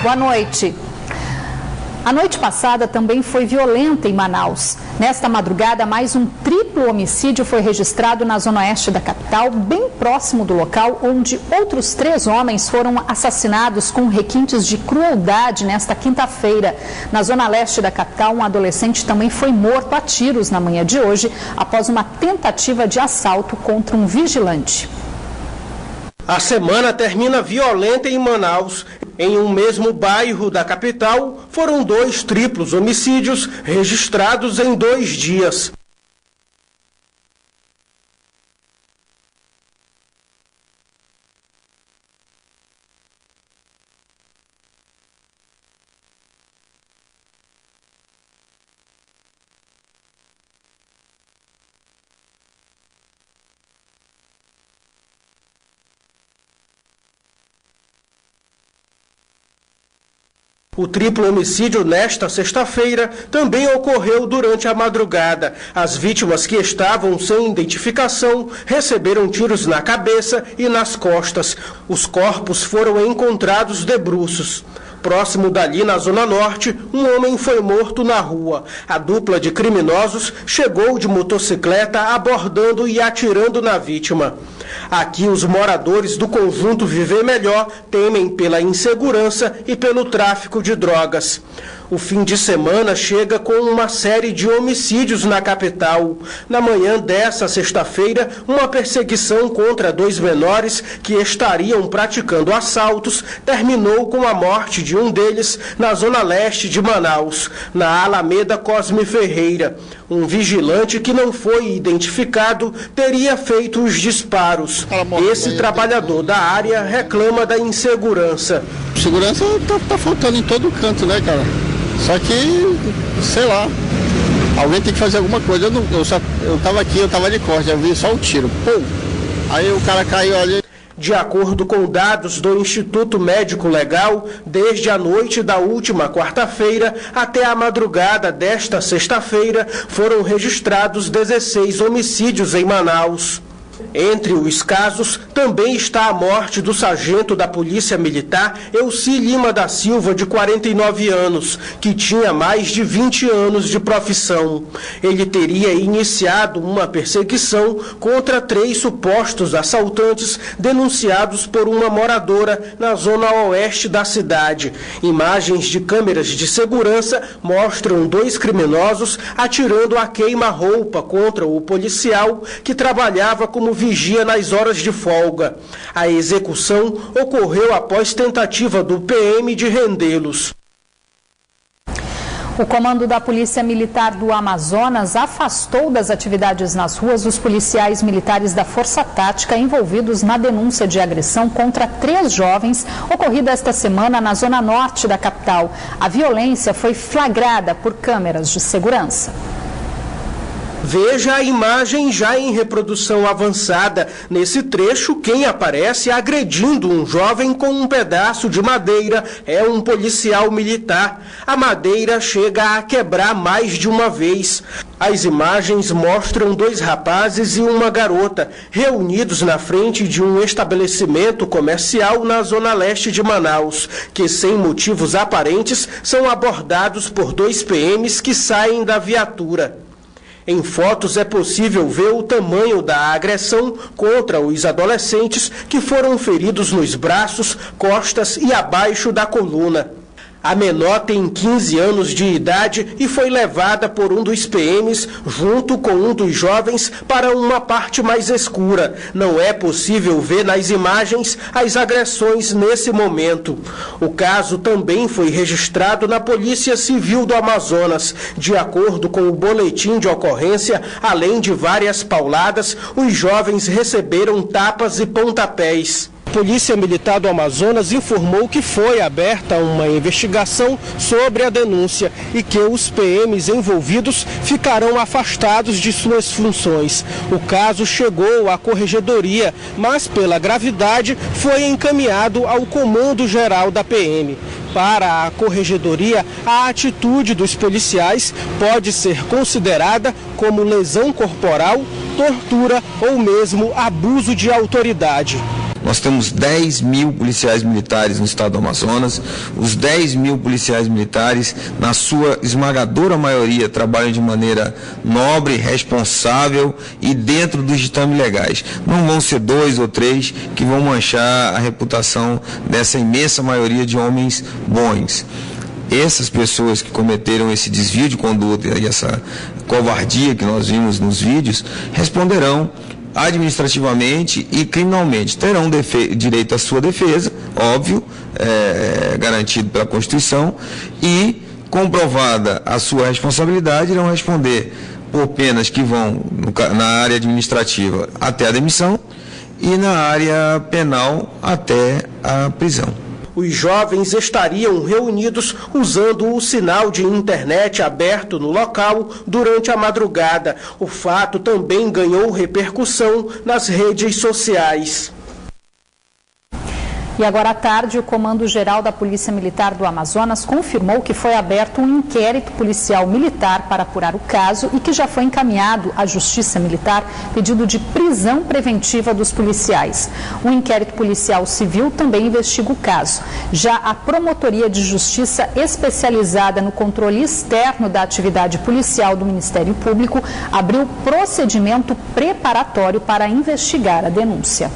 Boa noite. A noite passada também foi violenta em Manaus. Nesta madrugada, mais um triplo homicídio foi registrado na zona oeste da capital, bem próximo do local onde outros 3 homens foram assassinados com requintes de crueldade nesta quinta-feira. Na zona leste da capital, um adolescente também foi morto a tiros na manhã de hoje, após uma tentativa de assalto contra um vigilante. A semana termina violenta em Manaus. Em um mesmo bairro da capital, foram 2 triplos homicídios registrados em 2 dias. O triplo homicídio nesta sexta-feira também ocorreu durante a madrugada. As vítimas, que estavam sem identificação, receberam tiros na cabeça e nas costas. Os corpos foram encontrados de bruços. Próximo dali, na Zona Norte, um homem foi morto na rua. A dupla de criminosos chegou de motocicleta abordando e atirando na vítima. Aqui, os moradores do conjunto Viver Melhor temem pela insegurança e pelo tráfico de drogas. O fim de semana chega com uma série de homicídios na capital. Na manhã dessa sexta-feira, uma perseguição contra 2 menores que estariam praticando assaltos terminou com a morte de um deles na zona leste de Manaus, na Alameda Cosme Ferreira. Um vigilante que não foi identificado teria feito os disparos. Esse trabalhador da área reclama da insegurança. Segurança tá faltando em todo canto, né, cara? Só que, sei lá, alguém tem que fazer alguma coisa. Eu tava aqui, eu tava de corte, eu vi só um tiro. Pum! Aí o cara caiu ali. De acordo com dados do Instituto Médico Legal, desde a noite da última quarta-feira até a madrugada desta sexta-feira, foram registrados 16 homicídios em Manaus. Entre os casos, também está a morte do sargento da Polícia Militar, Elci Lima da Silva, de 49 anos, que tinha mais de 20 anos de profissão. Ele teria iniciado uma perseguição contra 3 supostos assaltantes denunciados por uma moradora na zona oeste da cidade. Imagens de câmeras de segurança mostram 2 criminosos atirando a queima-roupa contra o policial que trabalhava como vigia nas horas de folga. A execução ocorreu após tentativa do PM de rendê-los. O comando da Polícia Militar do Amazonas afastou das atividades nas ruas os policiais militares da Força Tática envolvidos na denúncia de agressão contra 3 jovens ocorrida esta semana na zona norte da capital. A violência foi flagrada por câmeras de segurança. Veja a imagem já em reprodução avançada. Nesse trecho, quem aparece agredindo um jovem com um pedaço de madeira é um policial militar. A madeira chega a quebrar mais de uma vez. As imagens mostram 2 rapazes e uma garota reunidos na frente de um estabelecimento comercial na zona leste de Manaus, que sem motivos aparentes são abordados por 2 PMs que saem da viatura. Em fotos é possível ver o tamanho da agressão contra os adolescentes que foram feridos nos braços, costas e abaixo da coluna. A menor tem 15 anos de idade e foi levada por um dos PMs junto com um dos jovens para uma parte mais escura. Não é possível ver nas imagens as agressões nesse momento. O caso também foi registrado na Polícia Civil do Amazonas. De acordo com o boletim de ocorrência, além de várias pauladas, os jovens receberam tapas e pontapés. A Polícia Militar do Amazonas informou que foi aberta uma investigação sobre a denúncia e que os PMs envolvidos ficarão afastados de suas funções. O caso chegou à Corregedoria, mas pela gravidade foi encaminhado ao Comando Geral da PM. Para a Corregedoria, a atitude dos policiais pode ser considerada como lesão corporal, tortura ou mesmo abuso de autoridade. Nós temos 10 mil policiais militares no estado do Amazonas. Os 10 mil policiais militares, na sua esmagadora maioria, trabalham de maneira nobre, responsável e dentro dos ditames legais. Não vão ser 2 ou 3 que vão manchar a reputação dessa imensa maioria de homens bons. Essas pessoas que cometeram esse desvio de conduta e essa covardia que nós vimos nos vídeos, responderão administrativamente e criminalmente. Terão direito à sua defesa, óbvio, garantido pela Constituição, e, comprovada a sua responsabilidade, irão responder por penas que vão, na área administrativa, até a demissão, e na área penal, até a prisão. Os jovens estariam reunidos usando o sinal de internet aberto no local durante a madrugada. O fato também ganhou repercussão nas redes sociais. E agora à tarde, o Comando-Geral da Polícia Militar do Amazonas confirmou que foi aberto um inquérito policial militar para apurar o caso e que já foi encaminhado à Justiça Militar pedido de prisão preventiva dos policiais. O inquérito policial civil também investiga o caso. Já a Promotoria de Justiça especializada no controle externo da atividade policial do Ministério Público abriu procedimento preparatório para investigar a denúncia.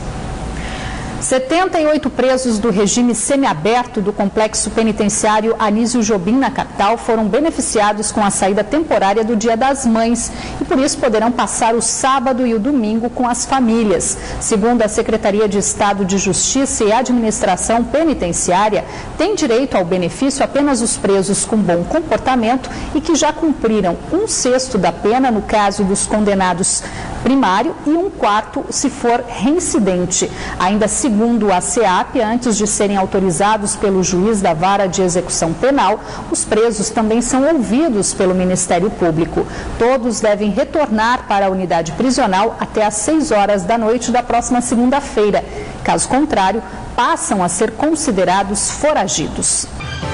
78 presos do regime semiaberto do complexo penitenciário Anísio Jobim, na capital, foram beneficiados com a saída temporária do Dia das Mães e, por isso, poderão passar o sábado e o domingo com as famílias. Segundo a Secretaria de Estado de Justiça e Administração Penitenciária, tem direito ao benefício apenas os presos com bom comportamento e que já cumpriram 1/6 da pena, no caso dos condenados primário, e 1/4 se for reincidente. Ainda segundo a SEAP, antes de serem autorizados pelo juiz da Vara de Execução Penal, os presos também são ouvidos pelo Ministério Público. Todos devem retornar para a unidade prisional até às 6 horas da noite da próxima segunda-feira. Caso contrário, passam a ser considerados foragidos.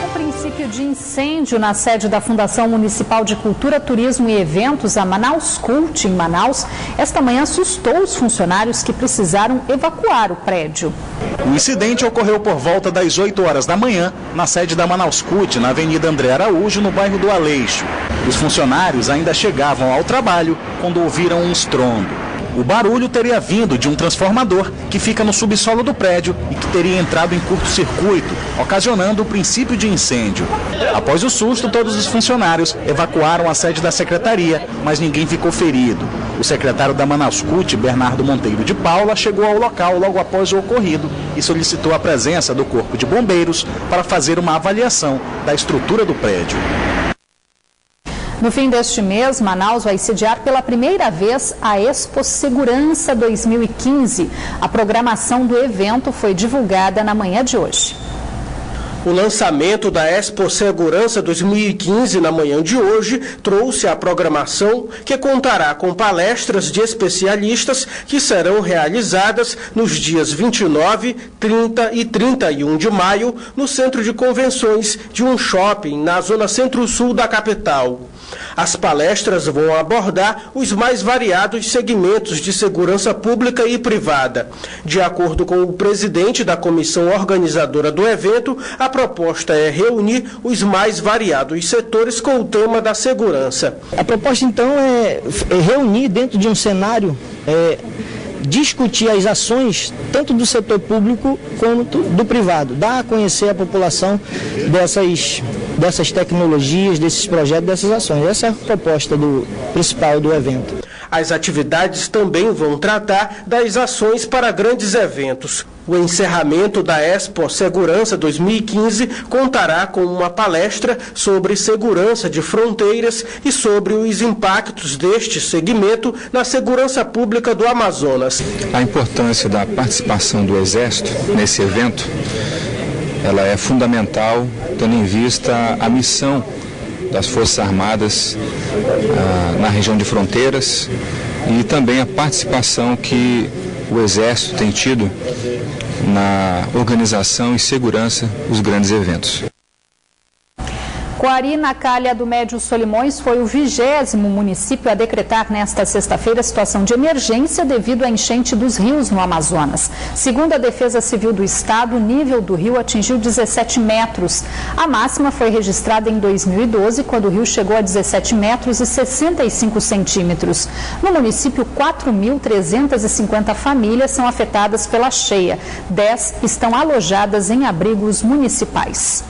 O princípio de incêndio na sede da Fundação Municipal de Cultura, Turismo e Eventos, a Manaus Cult, em Manaus, esta manhã assustou os funcionários que precisaram evacuar o prédio. O incidente ocorreu por volta das 8 horas da manhã, na sede da Manaus Cult, na Avenida André Araújo, no bairro do Aleixo. Os funcionários ainda chegavam ao trabalho quando ouviram um estrondo. O barulho teria vindo de um transformador que fica no subsolo do prédio e que teria entrado em curto-circuito, ocasionando o princípio de incêndio. Após o susto, todos os funcionários evacuaram a sede da secretaria, mas ninguém ficou ferido. O secretário da Manaus Cult, Bernardo Monteiro de Paula, chegou ao local logo após o ocorrido e solicitou a presença do Corpo de Bombeiros para fazer uma avaliação da estrutura do prédio. No fim deste mês, Manaus vai sediar pela primeira vez a Expo Segurança 2015. A programação do evento foi divulgada na manhã de hoje. O lançamento da Expo Segurança 2015 na manhã de hoje trouxe a programação que contará com palestras de especialistas que serão realizadas nos dias 29, 30 e 31 de maio no Centro de Convenções de um shopping na zona centro-sul da capital. As palestras vão abordar os mais variados segmentos de segurança pública e privada. De acordo com o presidente da comissão organizadora do evento, a proposta é reunir os mais variados setores com o tema da segurança. A proposta, então, é reunir dentro de um cenário, discutir as ações tanto do setor público quanto do privado, dar a conhecer à população dessas tecnologias, desses projetos, dessas ações. Essa é a proposta principal do evento. As atividades também vão tratar das ações para grandes eventos. O encerramento da Expo Segurança 2015 contará com uma palestra sobre segurança de fronteiras e sobre os impactos deste segmento na segurança pública do Amazonas. A importância da participação do Exército nesse evento, ela é fundamental, tendo em vista a missão das Forças Armadas na região de fronteiras e também a participação que o Exército tem tido na organização e segurança dos grandes eventos. Coari, na calha do Médio Solimões, foi o 20º município a decretar nesta sexta-feira situação de emergência devido à enchente dos rios no Amazonas. Segundo a Defesa Civil do Estado, o nível do rio atingiu 17 metros. A máxima foi registrada em 2012, quando o rio chegou a 17 metros e 65 centímetros. No município, 4.350 famílias são afetadas pela cheia. 10 estão alojadas em abrigos municipais.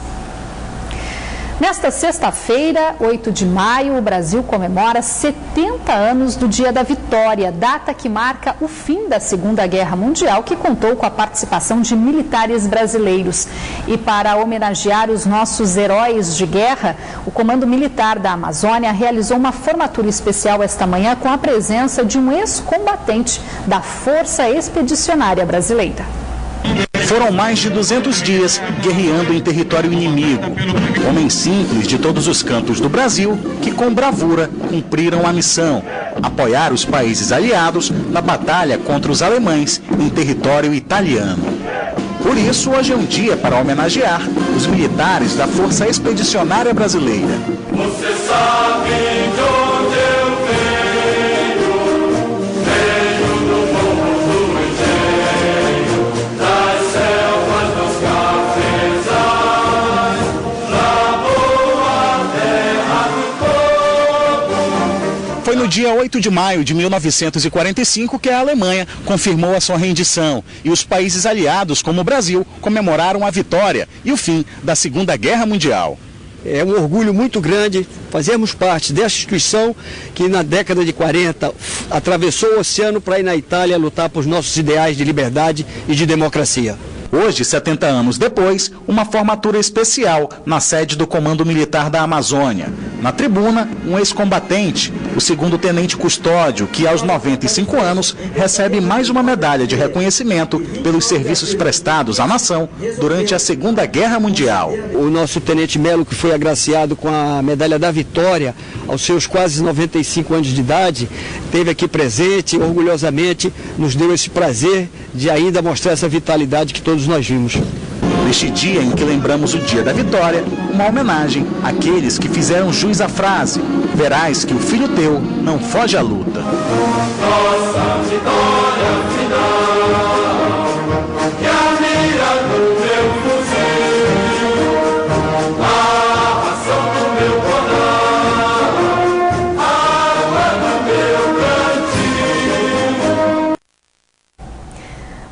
Nesta sexta-feira, 8 de maio, o Brasil comemora 70 anos do Dia da Vitória, data que marca o fim da Segunda Guerra Mundial, que contou com a participação de militares brasileiros. E para homenagear os nossos heróis de guerra, o Comando Militar da Amazônia realizou uma formatura especial esta manhã com a presença de um ex-combatente da Força Expedicionária Brasileira. Foram mais de 200 dias guerreando em território inimigo. Homens simples de todos os cantos do Brasil que, com bravura, cumpriram a missão: apoiar os países aliados na batalha contra os alemães em território italiano. Por isso, hoje é um dia para homenagear os militares da Força Expedicionária Brasileira. Você sabe de onde eu venho, venho do povo do engenho, das selvas dos cafezais, da boa terra do povo. Foi no dia 8 de maio de 1945 que a Alemanha confirmou a sua rendição e os países aliados, como o Brasil, comemoraram a vitória e o fim da Segunda Guerra Mundial. É um orgulho muito grande fazermos parte dessa instituição que na década de 40 atravessou o oceano para ir na Itália lutar por nossos ideais de liberdade e de democracia. Hoje, 70 anos depois, uma formatura especial na sede do Comando Militar da Amazônia. Na tribuna, um ex-combatente, o 2º Tenente Custódio, que aos 95 anos recebe mais uma medalha de reconhecimento pelos serviços prestados à nação durante a Segunda Guerra Mundial. O nosso Tenente Melo, que foi agraciado com a Medalha da Vitória aos seus quase 95 anos de idade, esteve aqui presente, orgulhosamente nos deu esse prazer de ainda mostrar essa vitalidade que todos nós vimos. Neste dia em que lembramos o Dia da Vitória, uma homenagem àqueles que fizeram jus à frase: verás que o filho teu não foge à luta. Nossa vitória final, que a mira do meu fuzil, a ração do meu cordão, a água do meu cantil.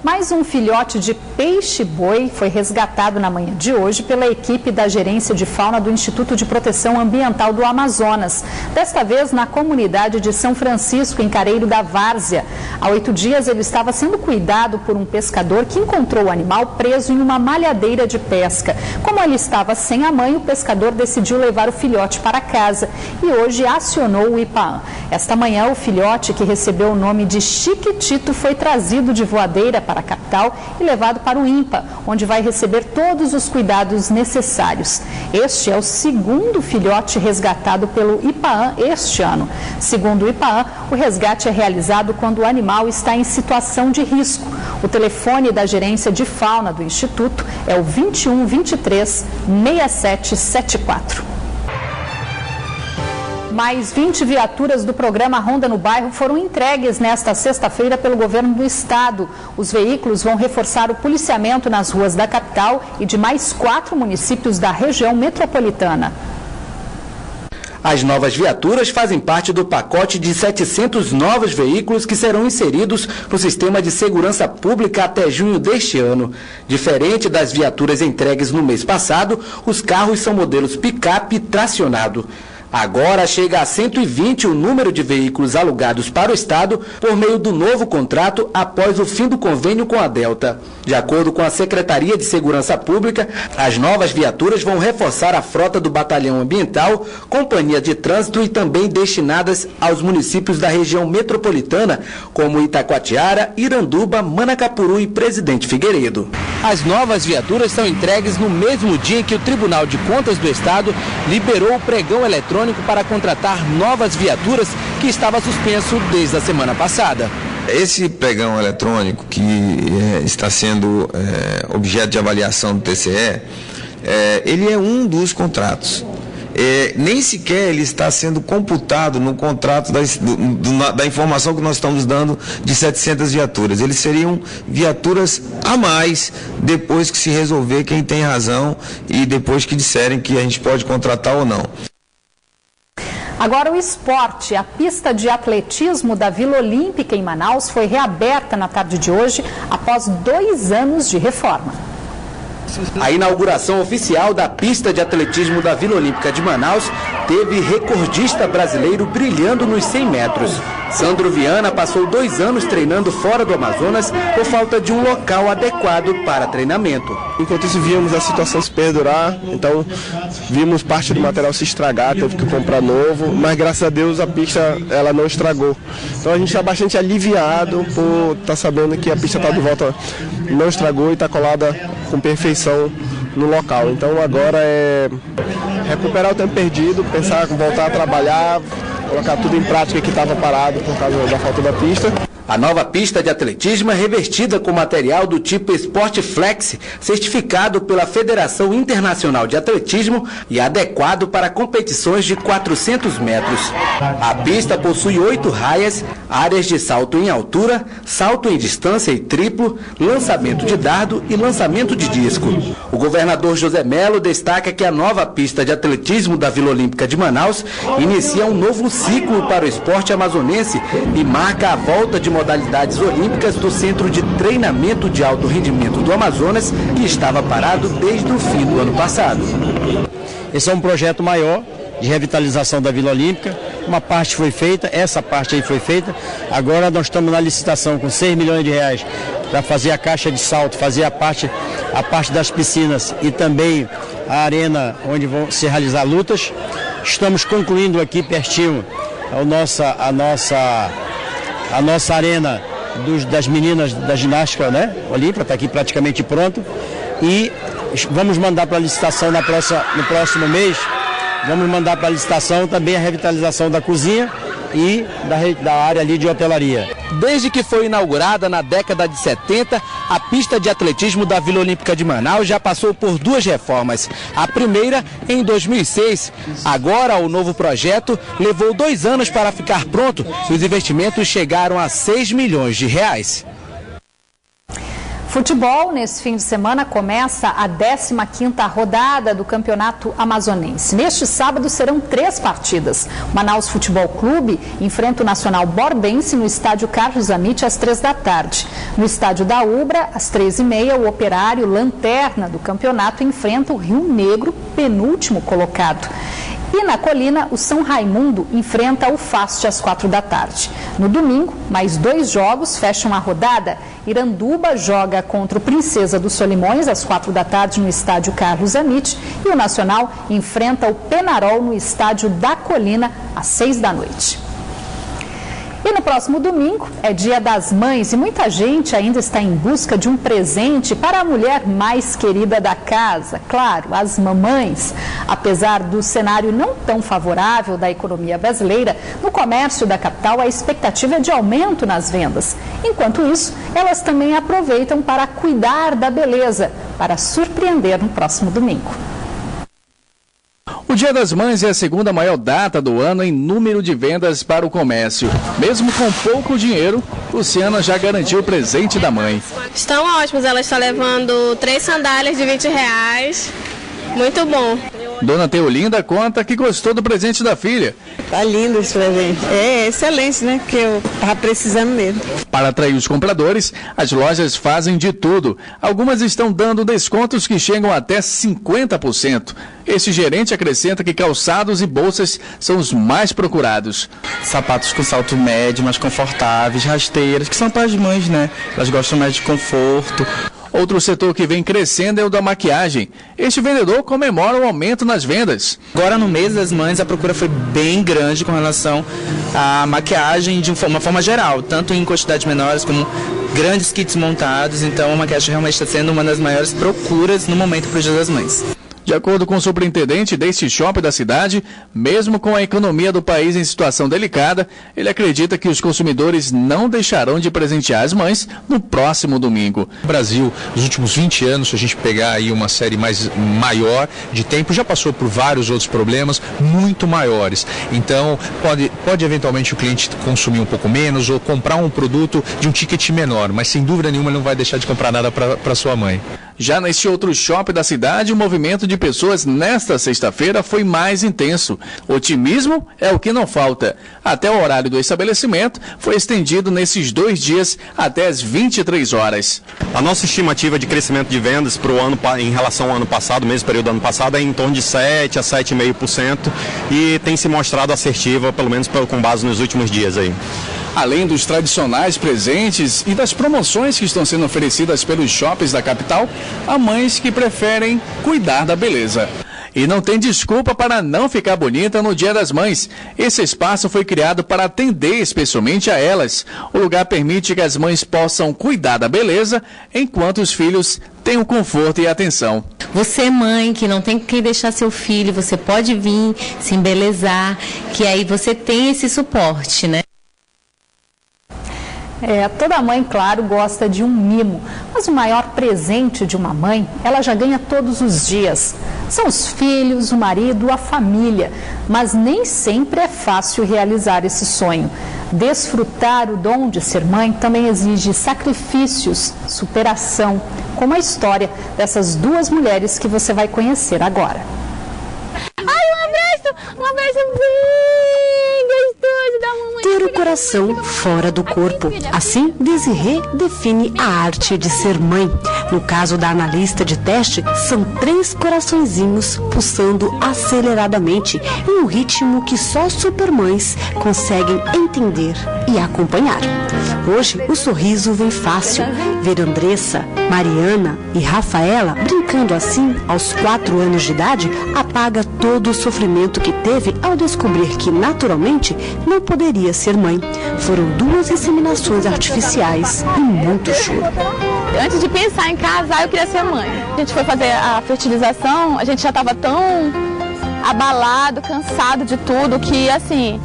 Mais um filhote de peixe-boi foi resgatado na manhã de hoje pela equipe da Gerência de Fauna do Instituto de Proteção Ambiental do Amazonas. Desta vez na comunidade de São Francisco, em Careiro da Várzea. Há 8 dias ele estava sendo cuidado por um pescador que encontrou o animal preso em uma malhadeira de pesca. Como ele estava sem a mãe, o pescador decidiu levar o filhote para casa e hoje acionou o IPAAM. Esta manhã, o filhote, que recebeu o nome de Chiquitito, foi trazido de Voadeira para a capital e levado para o INPA, onde vai receber todos os cuidados necessários. Este é o 2º filhote resgatado pelo IPAAM este ano. Segundo o IPAAM, o resgate é realizado quando o animal está em situação de risco. O telefone da Gerência de Fauna do Instituto é o 21 23 6774. Mais 20 viaturas do programa Ronda no Bairro foram entregues nesta sexta-feira pelo governo do estado. Os veículos vão reforçar o policiamento nas ruas da capital e de mais 4 municípios da região metropolitana. As novas viaturas fazem parte do pacote de 700 novos veículos que serão inseridos no sistema de segurança pública até junho deste ano. Diferente das viaturas entregues no mês passado, os carros são modelos picape tracionado. Agora chega a 120 o número de veículos alugados para o Estado por meio do novo contrato após o fim do convênio com a Delta. De acordo com a Secretaria de Segurança Pública, as novas viaturas vão reforçar a frota do Batalhão Ambiental, Companhia de Trânsito e também destinadas aos municípios da região metropolitana, como Itacoatiara, Iranduba, Manacapuru e Presidente Figueiredo. As novas viaturas são entregues no mesmo dia em que o Tribunal de Contas do Estado liberou o pregão eletrônico para contratar novas viaturas que estava suspenso desde a semana passada. Esse pregão eletrônico que está sendo objeto de avaliação do TCE, ele é um dos contratos. nem sequer ele está sendo computado no contrato da informação que nós estamos dando de 700 viaturas. Eles seriam viaturas a mais depois que se resolver quem tem razão e depois que disserem que a gente pode contratar ou não. Agora o esporte. A pista de atletismo da Vila Olímpica em Manaus foi reaberta na tarde de hoje após 2 anos de reforma. A inauguração oficial da pista de atletismo da Vila Olímpica de Manaus teve recordista brasileiro brilhando nos 100 metros. Sandro Viana passou 2 anos treinando fora do Amazonas por falta de um local adequado para treinamento. Enquanto isso, víamos a situação se perdurar, então vimos parte do material se estragar, teve que comprar novo, mas graças a Deus a pista ela não estragou. Então a gente está bastante aliviado por estar sabendo que a pista está de volta, não estragou e está colada com perfeição no local. Então agora é recuperar o tempo perdido, pensar em voltar a trabalhar, colocar tudo em prática que estava parado por causa da falta da pista. A nova pista de atletismo é revestida com material do tipo Sport Flex, certificado pela Federação Internacional de Atletismo e adequado para competições de 400 metros. A pista possui 8 raias, áreas de salto em altura, salto em distância e triplo, lançamento de dardo e lançamento de disco. O governador José Melo destaca que a nova pista de atletismo da Vila Olímpica de Manaus inicia um novo ciclo para o esporte amazonense e marca a volta de modalidades olímpicas do Centro de Treinamento de Alto Rendimento do Amazonas, que estava parado desde o fim do ano passado. Esse é um projeto maior de revitalização da Vila Olímpica. Uma parte foi feita, essa parte aí foi feita. Agora nós estamos na licitação com 6 milhões de reais para fazer a caixa de salto, fazer a parte das piscinas e também a arena onde vão se realizar lutas. Estamos concluindo aqui pertinho a nossa arena das meninas da ginástica, né? Olímpia, está aqui praticamente pronto. E vamos mandar para a licitação no próximo mês. Vamos mandar para a licitação também a revitalização da cozinha e da área ali de hotelaria. Desde que foi inaugurada na década de 70, a pista de atletismo da Vila Olímpica de Manaus já passou por 2 reformas. A primeira em 2006. Agora o novo projeto levou 2 anos para ficar pronto e os investimentos chegaram a 6 milhões de reais. Futebol, nesse fim de semana, começa a 15ª rodada do Campeonato Amazonense. Neste sábado serão 3 partidas. O Manaus Futebol Clube enfrenta o Nacional Borbense no estádio Carlos Amit às 3 da tarde. No estádio da Ubra, às 3h30, o Operário, lanterna do campeonato, enfrenta o Rio Negro, penúltimo colocado. E na Colina, o São Raimundo enfrenta o Fast às 4 da tarde. No domingo, mais 2 jogos fecham a rodada. Iranduba joga contra o Princesa dos Solimões às 4 da tarde no estádio Carlos Amit. E o Nacional enfrenta o Penarol no estádio da Colina às 6 da noite. E no próximo domingo é Dia das Mães e muita gente ainda está em busca de um presente para a mulher mais querida da casa, claro, as mamães. Apesar do cenário não tão favorável da economia brasileira, no comércio da capital a expectativa é de aumento nas vendas. Enquanto isso, elas também aproveitam para cuidar da beleza, para surpreender no próximo domingo. O Dia das Mães é a segunda maior data do ano em número de vendas para o comércio. Mesmo com pouco dinheiro, Luciana já garantiu o presente da mãe. Estão ótimos, ela está levando 3 sandálias de R$20. Muito bom. Dona Teolinda conta que gostou do presente da filha. Tá lindo esse presente. É excelente, né? Que eu tava precisando mesmo. Para atrair os compradores, as lojas fazem de tudo. Algumas estão dando descontos que chegam até 50%. Este gerente acrescenta que calçados e bolsas são os mais procurados. Sapatos com salto médio, mais confortáveis, rasteiras, que são para as mães, né? Elas gostam mais de conforto. Outro setor que vem crescendo é o da maquiagem. Este vendedor comemora o aumento nas vendas. Agora no mês das mães a procura foi bem grande com relação à maquiagem de uma forma geral, tanto em quantidades menores como grandes kits montados. Então a maquiagem realmente está sendo uma das maiores procuras no momento para o Dia das Mães. De acordo com o superintendente deste shopping da cidade, mesmo com a economia do país em situação delicada, ele acredita que os consumidores não deixarão de presentear as mães no próximo domingo. O Brasil, nos últimos 20 anos, se a gente pegar aí uma série maior de tempo, já passou por vários outros problemas muito maiores. Então, pode eventualmente o cliente consumir um pouco menos ou comprar um produto de um ticket menor, mas sem dúvida nenhuma ele não vai deixar de comprar nada para sua mãe. Já neste outro shopping da cidade, o movimento de pessoas nesta sexta-feira foi mais intenso. Otimismo é o que não falta. Até o horário do estabelecimento foi estendido nesses 2 dias até as 23 horas. A nossa estimativa de crescimento de vendas para o ano em relação ao ano passado, mesmo período do ano passado, é em torno de 7 a 7,5% e tem se mostrado assertiva, pelo menos com base nos últimos dias aí. Além dos tradicionais presentes e das promoções que estão sendo oferecidas pelos shoppings da capital, há mães que preferem cuidar da beleza. E não tem desculpa para não ficar bonita no Dia das Mães. Esse espaço foi criado para atender especialmente a elas. O lugar permite que as mães possam cuidar da beleza, enquanto os filhos têm o conforto e atenção. Você, mãe, que não tem quem deixar seu filho, você pode vir se embelezar, que aí você tem esse suporte, né? Toda mãe, claro, gosta de um mimo, mas o maior presente de uma mãe, ela já ganha todos os dias. São os filhos, o marido, a família, mas nem sempre é fácil realizar esse sonho. Desfrutar o dom de ser mãe também exige sacrifícios, superação, como a história dessas 2 mulheres que você vai conhecer agora. Um abraço bem gostoso da mamãe. Ter o coração fora do corpo. Assim, Desirê define a arte de ser mãe. No caso da analista de teste, são 3 coraçõezinhos pulsando aceleradamente em um ritmo que só supermães conseguem entender e acompanhar. Hoje, o sorriso vem fácil. Ver Andressa, Mariana e Rafaela brincando assim aos 4 anos de idade apaga todo o sofrimento que teve ao descobrir que, naturalmente, não poderia ser mãe. Foram 2 inseminações artificiais e muito choro. Antes de pensar em casar, eu queria ser mãe. A gente foi fazer a fertilização, a gente já estava tão abalado, cansado de tudo, que assim,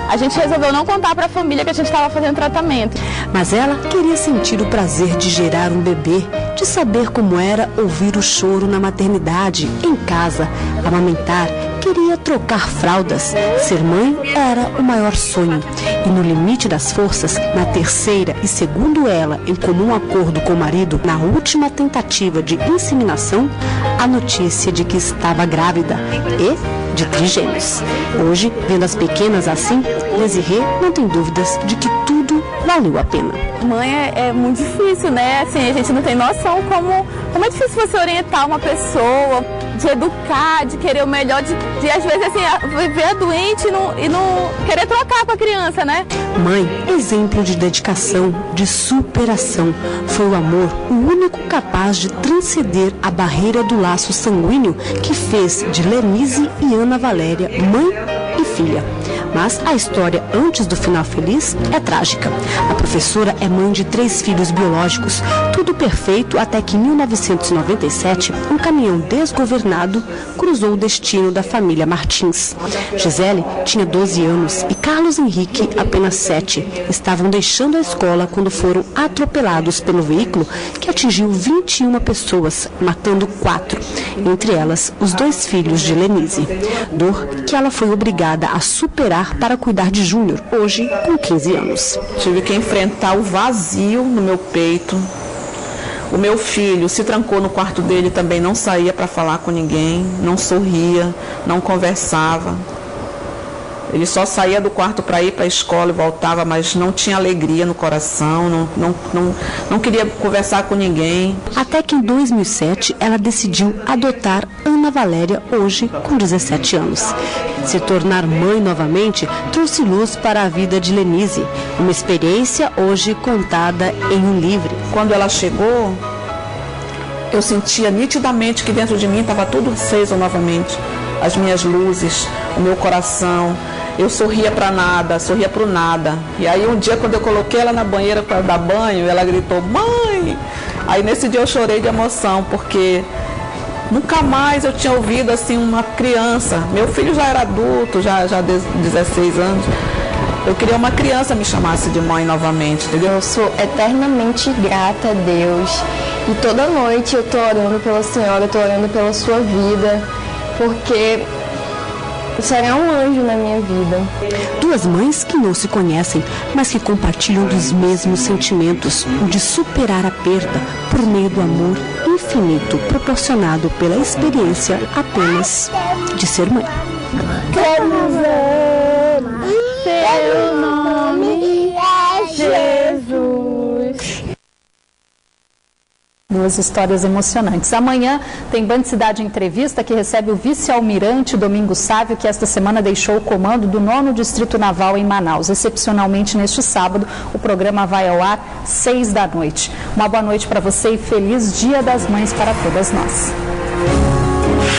a gente resolveu não contar para a família que a gente estava fazendo tratamento. Mas ela queria sentir o prazer de gerar um bebê, de saber como era ouvir o choro na maternidade, em casa, amamentar. Queria trocar fraldas. Ser mãe era o maior sonho. E no limite das forças, na terceira e, segundo ela, em comum acordo com o marido, na última tentativa de inseminação, a notícia de que estava grávida e de trigêmeos. Hoje, vendo as pequenas assim, Desirê não tem dúvidas de que tudo valeu a pena. Mãe é muito difícil, né? Assim, a gente não tem noção como é difícil você orientar uma pessoa, de educar, de querer o melhor, de às vezes assim, ver a doente e não querer trocar com a criança, né? Mãe, exemplo de dedicação, de superação. Foi o amor o único capaz de transcender a barreira do laço sanguíneo que fez de Lenise e Ana Valéria mãe e filha. Mas a história antes do final feliz é trágica. A professora é mãe de 3 filhos biológicos, tudo perfeito até que em 1997 um caminhão desgovernado cruzou o destino da família Martins. Gisele tinha 12 anos e Carlos Henrique apenas 7. Estavam deixando a escola quando foram atropelados pelo veículo que atingiu 21 pessoas, matando 4, entre elas os 2 filhos de Lenise. Dor que ela foi obrigada a superar para cuidar de Júnior, hoje com 15 anos. Tive que enfrentar o vazio no meu peito. O meu filho se trancou no quarto dele, também não saía para falar com ninguém, não sorria, não conversava. Ele só saía do quarto para ir para a escola e voltava, mas não tinha alegria no coração, não queria conversar com ninguém. Até que em 2007 ela decidiu adotar Ana Valéria, hoje com 17 anos. Se tornar mãe novamente trouxe luz para a vida de Lenise, uma experiência hoje contada em um livro. Quando ela chegou, eu sentia nitidamente que dentro de mim estava tudo aceso novamente. As minhas luzes, o meu coração. Eu sorria para nada, sorria para o nada. E aí um dia, quando eu coloquei ela na banheira para dar banho, ela gritou, mãe! Aí nesse dia eu chorei de emoção, porque Nunca mais eu tinha ouvido assim uma criança. Meu filho já era adulto, já 16 anos. Eu queria uma criança me chamasse de mãe novamente, entendeu? Eu sou eternamente grata a Deus. E toda noite eu estou orando pela senhora, eu estou orando pela sua vida, porque será um anjo na minha vida. Duas mães que não se conhecem, mas que compartilham dos mesmos sentimentos, o de superar a perda por meio do amor infinito proporcionado pela experiência apenas de ser mãe. Teu nome é Jesus. Duas histórias emocionantes. Amanhã tem Band Cidade Entrevista, que recebe o vice-almirante Domingos Sávio, que esta semana deixou o comando do 9º Distrito Naval em Manaus. Excepcionalmente, neste sábado, o programa vai ao ar 6 da noite. Uma boa noite para você e feliz Dia das Mães para todas nós.